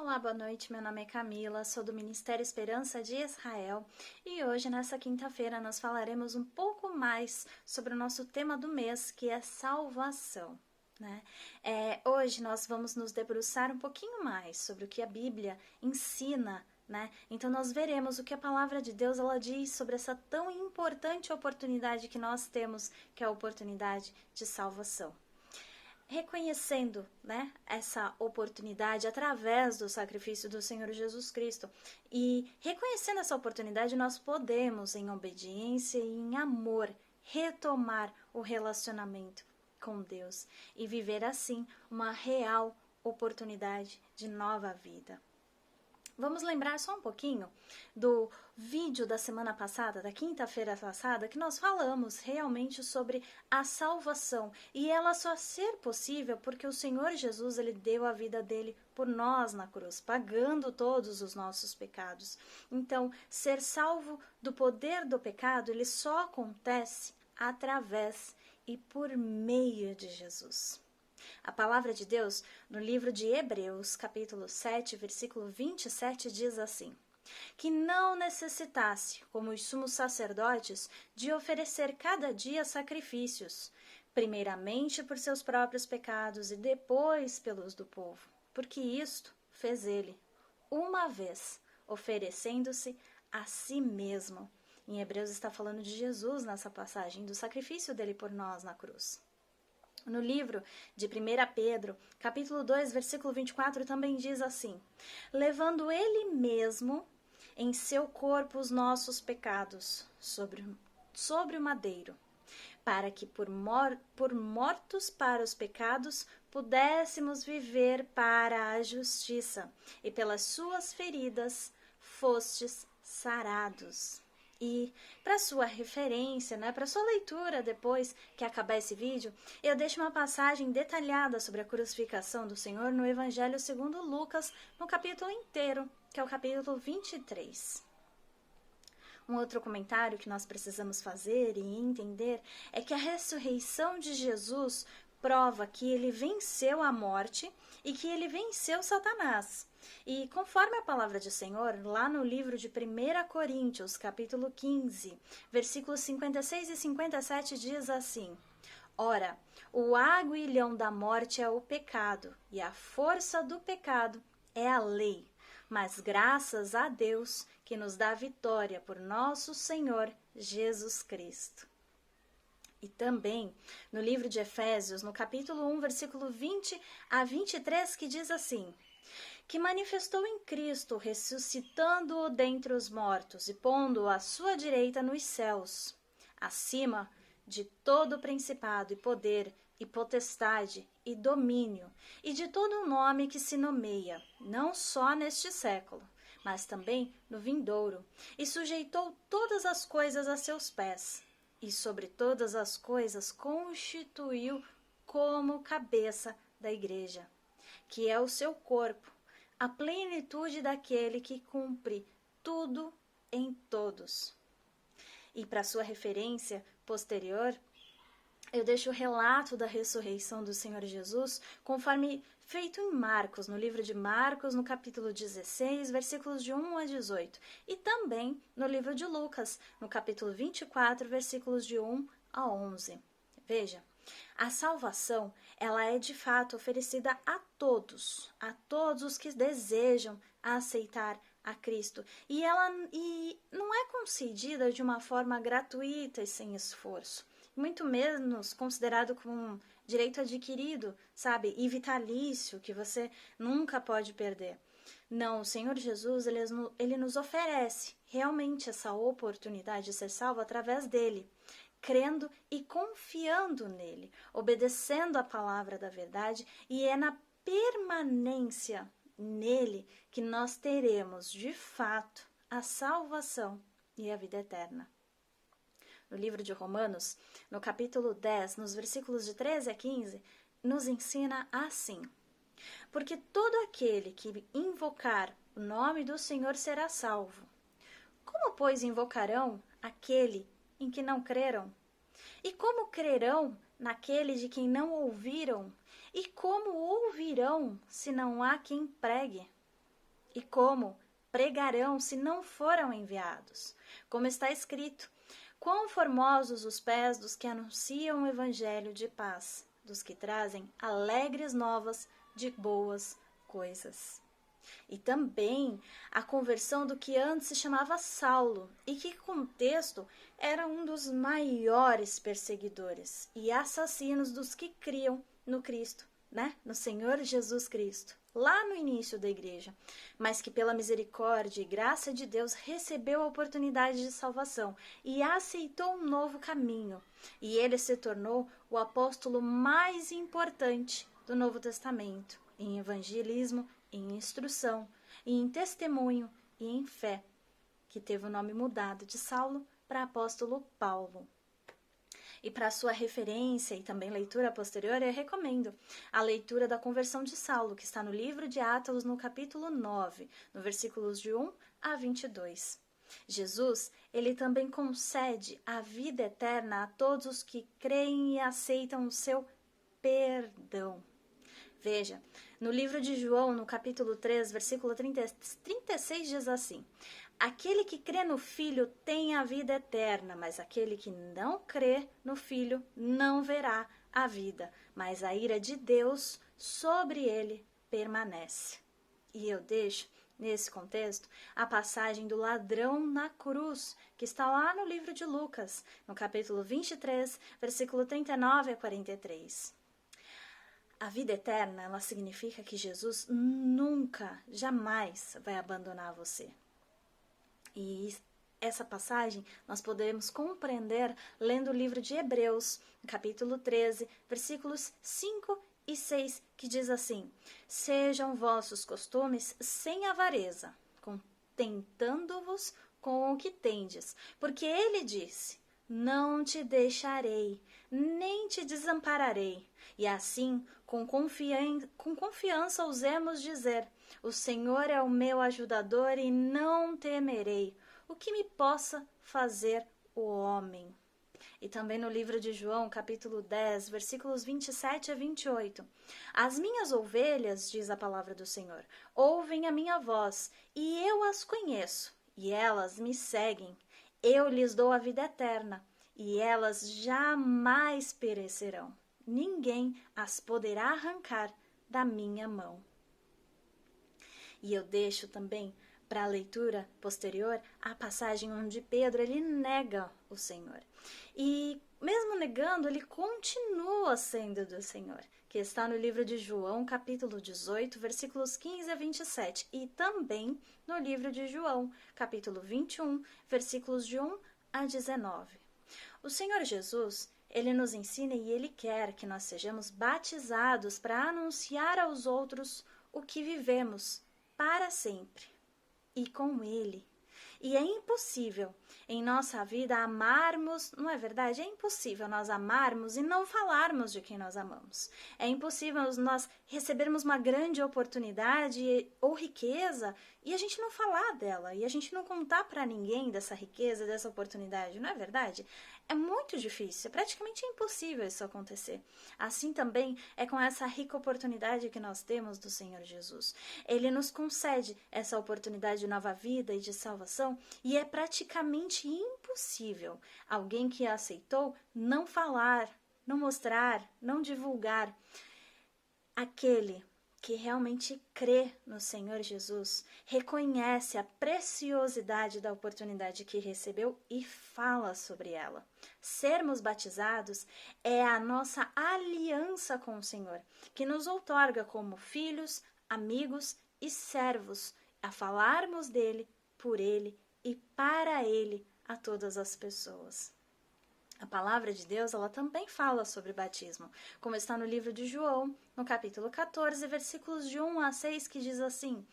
Olá, boa noite. Meu nome é Camila, sou do Ministério Esperança de Israel e hoje, nessa quinta-feira, nós falaremos um pouco mais sobre o nosso tema do mês, que é salvação. Hoje nós vamos nos debruçar um pouquinho mais sobre o que a Bíblia ensina, Então nós veremos o que a palavra de Deus ela diz sobre essa tão importante oportunidade que nós temos, que é a oportunidade de salvação. Reconhecendo, essa oportunidade através do sacrifício do Senhor Jesus Cristo e reconhecendo essa oportunidade, nós podemos, em obediência e em amor, retomar o relacionamento com Deus e viver assim uma real oportunidade de nova vida. Vamos lembrar só um pouquinho do vídeo da semana passada, da quinta-feira passada, que nós falamos realmente sobre a salvação e ela só ser possível porque o Senhor Jesus ele deu a vida dele por nós na cruz, pagando todos os nossos pecados. Então, ser salvo do poder do pecado, ele só acontece através e por meio de Jesus. A palavra de Deus, no livro de Hebreus, capítulo 7, versículo 27, diz assim: que não necessitasse, como os sumos sacerdotes, de oferecer cada dia sacrifícios, primeiramente por seus próprios pecados e depois pelos do povo, porque isto fez ele, uma vez, oferecendo-se a si mesmo. Em Hebreus está falando de Jesus nessa passagem, do sacrifício dele por nós na cruz. No livro de 1 Pedro, capítulo 2, versículo 24, também diz assim: levando ele mesmo em seu corpo os nossos pecados sobre o madeiro, para que por mortos para os pecados pudéssemos viver para a justiça, e pelas suas feridas fostes sarados. E para sua referência, para sua leitura depois que acabar esse vídeo, eu deixo uma passagem detalhada sobre a crucificação do Senhor no Evangelho segundo Lucas, no capítulo inteiro, que é o capítulo 23. Um outro comentário que nós precisamos fazer e entender é que a ressurreição de Jesus prova que ele venceu a morte e que ele venceu Satanás. E conforme a palavra do Senhor, lá no livro de 1 Coríntios, capítulo 15, versículos 56 e 57, diz assim: ora, o aguilhão da morte é o pecado, e a força do pecado é a lei. Mas graças a Deus que nos dá vitória por nosso Senhor Jesus Cristo. E também no livro de Efésios, no capítulo 1, versículo 20 a 23, que diz assim: que manifestou em Cristo, ressuscitando-o dentre os mortos e pondo-o à sua direita nos céus, acima de todo principado e poder e potestade e domínio, e de todo nome que se nomeia, não só neste século, mas também no vindouro, e sujeitou todas as coisas a seus pés, e sobre todas as coisas constituiu como cabeça da igreja, que é o seu corpo, a plenitude daquele que cumpre tudo em todos. E para sua referência posterior, eu deixo o relato da ressurreição do Senhor Jesus, conforme feito em Marcos, no livro de Marcos, no capítulo 16, versículos de 1 a 18, e também no livro de Lucas, no capítulo 24, versículos de 1 a 11. Veja, a salvação, ela é de fato oferecida a todos os que desejam aceitar a Cristo. E não é concedida de uma forma gratuita e sem esforço. Muito menos considerado como um direito adquirido, e vitalício, que você nunca pode perder. Não, o Senhor Jesus, ele nos oferece realmente essa oportunidade de ser salvo através dele, crendo e confiando nele, obedecendo a palavra da verdade, e é na permanência nele que nós teremos, de fato, a salvação e a vida eterna. No livro de Romanos, no capítulo 10, nos versículos de 13 a 15, nos ensina assim: porque todo aquele que invocar o nome do Senhor será salvo. Como, pois, invocarão aquele em que não creram? E como crerão naquele de quem não ouviram? E como ouvirão se não há quem pregue? E como pregarão se não foram enviados? Como está escrito: quão formosos os pés dos que anunciam o evangelho de paz, dos que trazem alegres novas de boas coisas. E também a conversão do que antes se chamava Saulo, e que, contexto, era um dos maiores perseguidores e assassinos dos que criam no Cristo, no Senhor Jesus Cristo, lá no início da igreja, mas que pela misericórdia e graça de Deus recebeu a oportunidade de salvação e aceitou um novo caminho. E ele se tornou o apóstolo mais importante do Novo Testamento, em evangelismo, em instrução, em testemunho e em fé, que teve o nome mudado de Saulo para apóstolo Paulo. E para sua referência e também leitura posterior, eu recomendo a leitura da conversão de Saulo, que está no livro de Atos, no capítulo 9, no versículos de 1 a 22. Jesus, ele também concede a vida eterna a todos os que creem e aceitam o seu perdão. Veja, no livro de João, no capítulo 3, versículo 36, diz assim: aquele que crê no Filho tem a vida eterna, mas aquele que não crê no Filho não verá a vida, mas a ira de Deus sobre ele permanece. E eu deixo, nesse contexto, a passagem do ladrão na cruz, que está lá no livro de Lucas, no capítulo 23, versículo 39 a 43. A vida eterna, ela significa que Jesus nunca, jamais vai abandonar você. E essa passagem nós podemos compreender lendo o livro de Hebreus, capítulo 13, versículos 5 e 6, que diz assim: sejam vossos costumes sem avareza, contentando-vos com o que tendes, porque ele disse: não te deixarei, nem te desampararei. E assim, com confiança ousemos dizer: o Senhor é o meu ajudador e não temerei o que me possa fazer o homem. E também no livro de João, capítulo 10, versículos 27 a 28. As minhas ovelhas, diz a palavra do Senhor, ouvem a minha voz, e eu as conheço, e elas me seguem. Eu lhes dou a vida eterna, e elas jamais perecerão. Ninguém as poderá arrancar da minha mão. E eu deixo também para a leitura posterior a passagem onde Pedro ele nega o Senhor. E mesmo negando, ele continua sendo do Senhor, que está no livro de João, capítulo 18, versículos 15 a 27, e também no livro de João, capítulo 21, versículos de 1 a 19. O Senhor Jesus, ele nos ensina e ele quer que nós sejamos batizados para anunciar aos outros o que vivemos para sempre e com ele. E é impossível em nossa vida amarmos, não é verdade? É impossível nós amarmos e não falarmos de quem nós amamos. É impossível nós recebermos uma grande oportunidade ou riqueza e a gente não falar dela, e a gente não contar para ninguém dessa riqueza, dessa oportunidade, não é verdade? É muito difícil, é praticamente impossível isso acontecer. Assim também é com essa rica oportunidade que nós temos do Senhor Jesus. Ele nos concede essa oportunidade de nova vida e de salvação, e é praticamente impossível alguém que a aceitou não falar, não mostrar, não divulgar. Aquele que realmente crê no Senhor Jesus, reconhece a preciosidade da oportunidade que recebeu e fala sobre ela. Sermos batizados é a nossa aliança com o Senhor, que nos outorga como filhos, amigos e servos, a falarmos dele, por ele e para ele a todas as pessoas. A palavra de Deus, ela também fala sobre batismo, como está no livro de João, no capítulo 14, versículos de 1 a 6, que diz assim: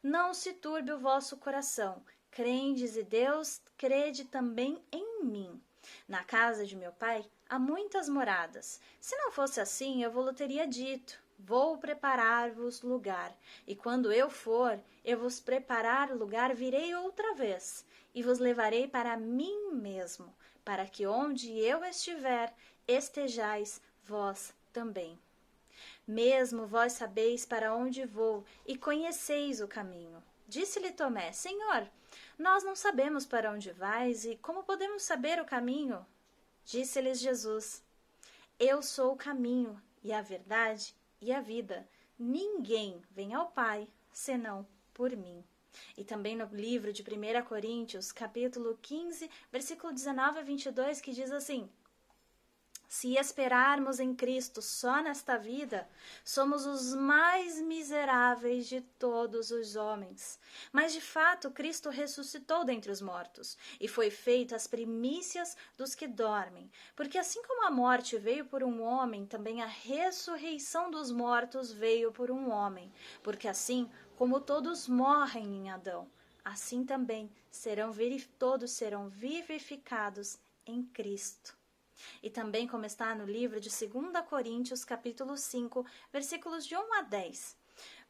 não se turbe o vosso coração, crendes em Deus, crede também em mim. Na casa de meu pai há muitas moradas. Se não fosse assim, eu vos teria dito: vou preparar-vos lugar. E quando eu for, eu vos preparar lugar, virei outra vez, e vos levarei para mim mesmo, para que onde eu estiver, estejais vós também. Mesmo vós sabeis para onde vou e conheceis o caminho. Disse-lhe Tomé: Senhor, nós não sabemos para onde vais e como podemos saber o caminho? Disse-lhes Jesus: Eu sou o caminho e a verdade e a vida. Ninguém vem ao Pai senão por mim. E também no livro de 1 Coríntios, capítulo 15, versículo 19 a 22, que diz assim: Se esperarmos em Cristo só nesta vida, somos os mais miseráveis de todos os homens. Mas de fato, Cristo ressuscitou dentre os mortos e foi feito as primícias dos que dormem. Porque assim como a morte veio por um homem, também a ressurreição dos mortos veio por um homem. Porque assim como todos morrem em Adão, assim também todos serão vivificados em Cristo. E também como está no livro de 2 Coríntios, capítulo 5, versículos de 1 a 10.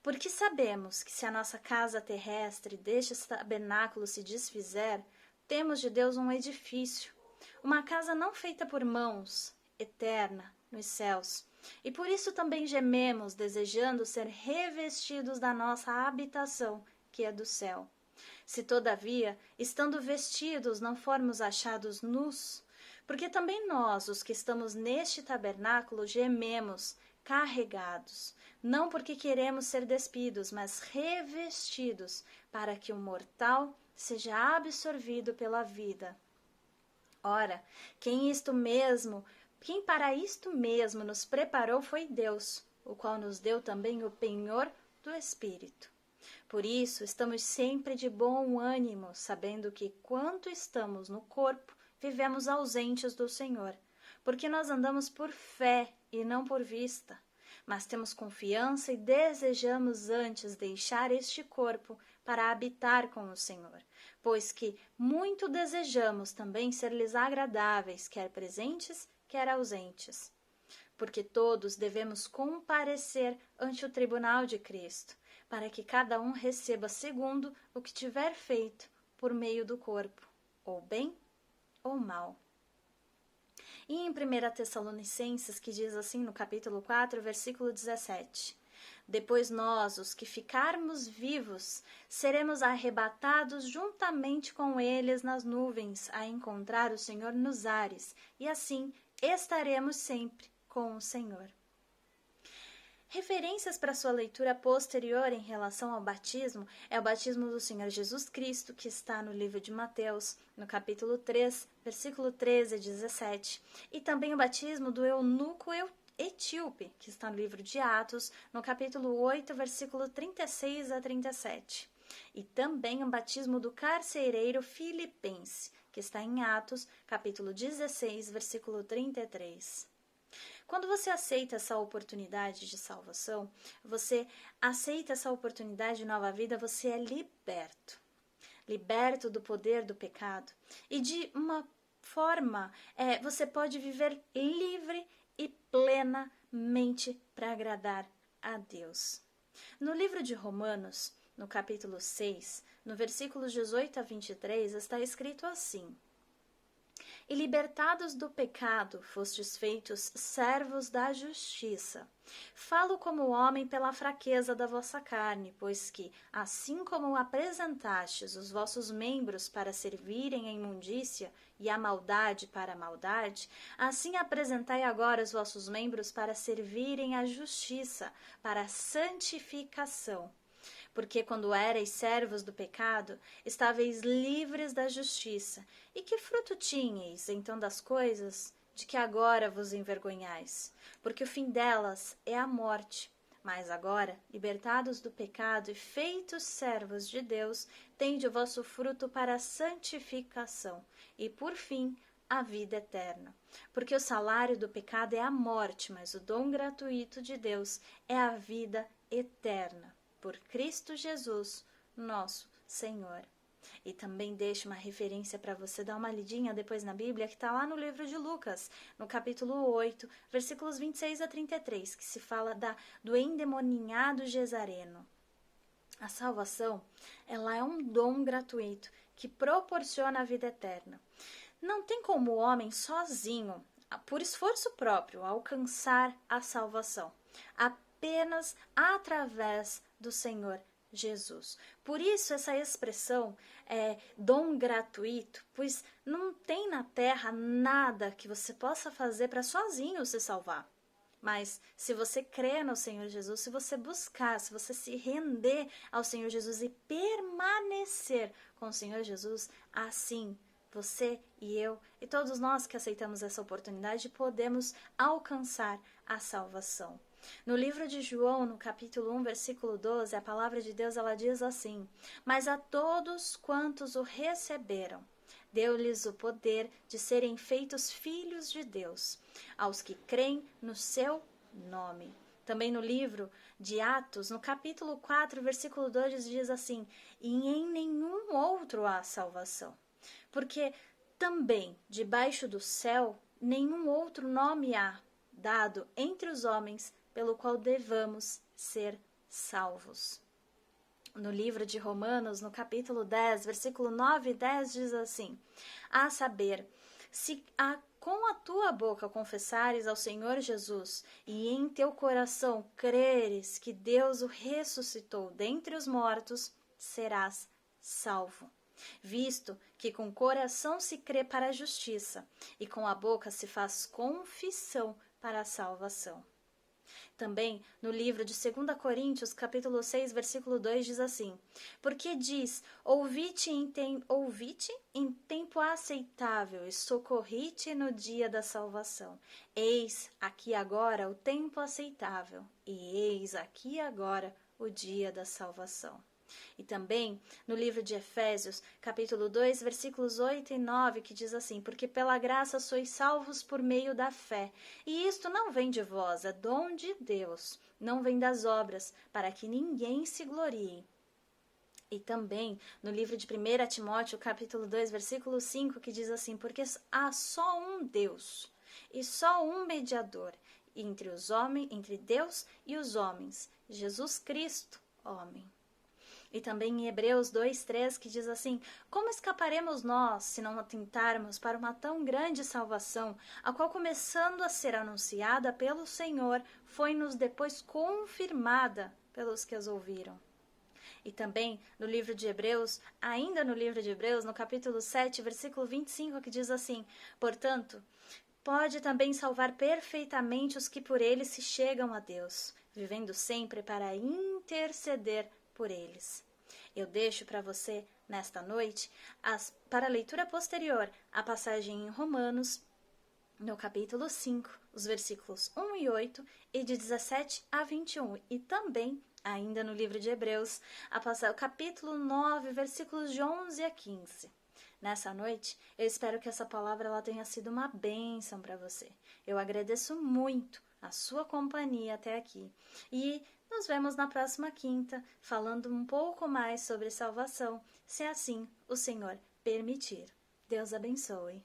Porque sabemos que se a nossa casa terrestre deste tabernáculo se desfizer, temos de Deus um edifício, uma casa não feita por mãos, eterna, nos céus. E por isso também gememos, desejando ser revestidos da nossa habitação, que é do céu. Se todavia, estando vestidos, não formos achados nus, porque também nós, os que estamos neste tabernáculo, gememos, carregados, não porque queremos ser despidos, mas revestidos, para que o mortal seja absorvido pela vida. Ora, quem para isto mesmo nos preparou foi Deus, o qual nos deu também o penhor do Espírito. Por isso, estamos sempre de bom ânimo, sabendo que, quanto estamos no corpo, vivemos ausentes do Senhor, porque nós andamos por fé e não por vista. Mas temos confiança e desejamos antes deixar este corpo para habitar com o Senhor, pois que muito desejamos também ser-lhes agradáveis, quer presentes, quer ausentes. Porque todos devemos comparecer ante o tribunal de Cristo, para que cada um receba segundo o que tiver feito por meio do corpo, ou bem ou mal. E em 1 Tessalonicenses, que diz assim no capítulo 4, versículo 17: Depois nós, os que ficarmos vivos, seremos arrebatados juntamente com eles nas nuvens, a encontrar o Senhor nos ares, e assim estaremos sempre com o Senhor. Referências para sua leitura posterior em relação ao batismo é o batismo do Senhor Jesus Cristo, que está no livro de Mateus, no capítulo 3, versículo 13 a 17, e também o batismo do eunuco etíope, que está no livro de Atos, no capítulo 8, versículo 36 a 37, e também o batismo do carcereiro filipense, que está em Atos, capítulo 16, versículo 33. Quando você aceita essa oportunidade de salvação, você aceita essa oportunidade de nova vida, você é liberto. Liberto do poder do pecado. E de uma forma, você pode viver livre e plenamente para agradar a Deus. No livro de Romanos, no capítulo 6, no versículos 18 a 23, está escrito assim: E libertados do pecado, fostes feitos servos da justiça. Falo como homem pela fraqueza da vossa carne, pois que, assim como apresentastes os vossos membros para servirem à imundícia e a maldade para a maldade, assim apresentai agora os vossos membros para servirem à justiça, para a santificação. Porque quando erais servos do pecado, estáveis livres da justiça. E que fruto tinhais, então, das coisas de que agora vos envergonhais? Porque o fim delas é a morte. Mas agora, libertados do pecado e feitos servos de Deus, tende o vosso fruto para a santificação. E, por fim, a vida eterna. Porque o salário do pecado é a morte, mas o dom gratuito de Deus é a vida eterna. Por Cristo Jesus, nosso Senhor. E também deixo uma referência para você dar uma lidinha depois na Bíblia, que está lá no livro de Lucas, no capítulo 8, versículos 26 a 33, que se fala do endemoninhado Gesareno. A salvação, ela é um dom gratuito que proporciona a vida eterna. Não tem como o homem sozinho, por esforço próprio, alcançar a salvação. apenas através do Senhor Jesus. Por isso essa expressão é dom gratuito, pois não tem na terra nada que você possa fazer para sozinho se salvar. Mas se você crer no Senhor Jesus, se você buscar, se você se render ao Senhor Jesus e permanecer com o Senhor Jesus, assim você e eu e todos nós que aceitamos essa oportunidade podemos alcançar a salvação. No livro de João, no capítulo 1, versículo 12, a palavra de Deus ela diz assim: mas a todos quantos o receberam, deu-lhes o poder de serem feitos filhos de Deus, aos que creem no seu nome. Também no livro de Atos, no capítulo 4, versículo 2, diz assim: e em nenhum outro há salvação, porque também debaixo do céu nenhum outro nome há dado entre os homens pelo qual devamos ser salvos. No livro de Romanos, no capítulo 10, versículo 9 e 10, diz assim: a saber, se com a tua boca confessares ao Senhor Jesus e em teu coração creres que Deus o ressuscitou dentre os mortos, serás salvo. Visto que com o coração se crê para a justiça e com a boca se faz confissão para a salvação. Também no livro de 2 Coríntios, capítulo 6, versículo 2, diz assim: porque diz, ouvi-te em tempo aceitável e socorri-te no dia da salvação. Eis aqui agora o tempo aceitável e eis aqui agora o dia da salvação. E também no livro de Efésios, capítulo 2, versículos 8 e 9, que diz assim: porque pela graça sois salvos por meio da fé, e isto não vem de vós, é dom de Deus, não vem das obras, para que ninguém se glorie. E também no livro de 1 Timóteo, capítulo 2, versículo 5, que diz assim: porque há só um Deus e só um mediador entre Deus e os homens, Jesus Cristo, homem. E também em Hebreus 2:3, que diz assim: como escaparemos nós, se não atentarmos para uma tão grande salvação, a qual, começando a ser anunciada pelo Senhor, foi-nos depois confirmada pelos que as ouviram. E também no livro de Hebreus, ainda no livro de Hebreus, no capítulo 7, versículo 25, que diz assim: portanto, pode também salvar perfeitamente os que por ele se chegam a Deus, vivendo sempre para interceder por eles. Eu deixo para você, nesta noite, para a leitura posterior, a passagem em Romanos, no capítulo 5, os versículos 1 e 8, e de 17 a 21, e também, ainda no livro de Hebreus, o capítulo 9, versículos de 11 a 15. Nessa noite, eu espero que essa palavra ela tenha sido uma bênção para você. Eu agradeço muito a sua companhia até aqui. E nos vemos na próxima quinta, falando um pouco mais sobre salvação, se assim o Senhor permitir. Deus abençoe.